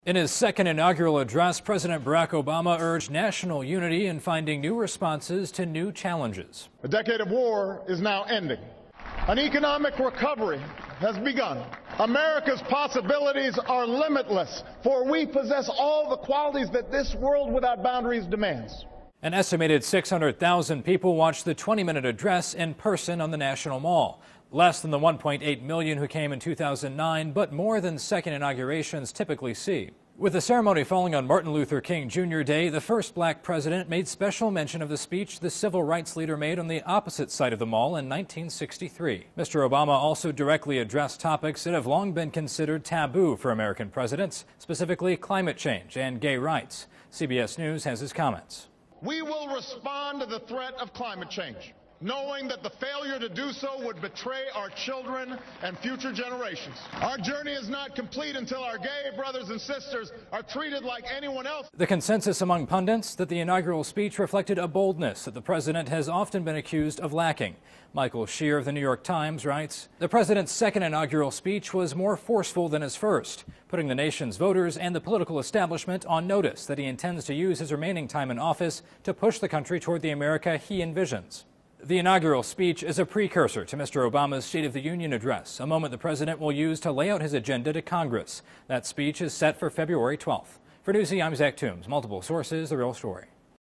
In his second inaugural address, President Barack Obama urged national unity in finding new responses to new challenges. A decade of war is now ending. An economic recovery has begun. America's possibilities are limitless, for we possess all the qualities that this world without boundaries demands. An estimated 600,000 people watched the 20-minute address in person on the National Mall. Less than the 1.8 million who came in 2009, but more than second inaugurations typically see. With the ceremony falling on Martin Luther King Jr. Day, the first black president made special mention of the speech the civil rights leader made on the opposite side of the mall in 1963. Mr. Obama also directly addressed topics that have long been considered taboo for American presidents, specifically climate change and gay rights. CBS News has his comments. We will respond to the threat of climate change, knowing that the failure to do so would betray our children and future generations. Our journey is not complete until our gay brothers and sisters are treated like anyone else. The consensus among pundits that the inaugural speech reflected a boldness that the president has often been accused of lacking. Michael Shear of the New York Times writes, "The president's second inaugural speech was more forceful than his first, putting the nation's voters and the political establishment on notice that he intends to use his remaining time in office to push the country toward the America he envisions." The inaugural speech is a precursor to Mr. Obama's State of the Union address, a moment the president will use to lay out his agenda to Congress. That speech is set for February 12th. For Newsy, I'm Zach Toombs. Multiple sources, The Real Story.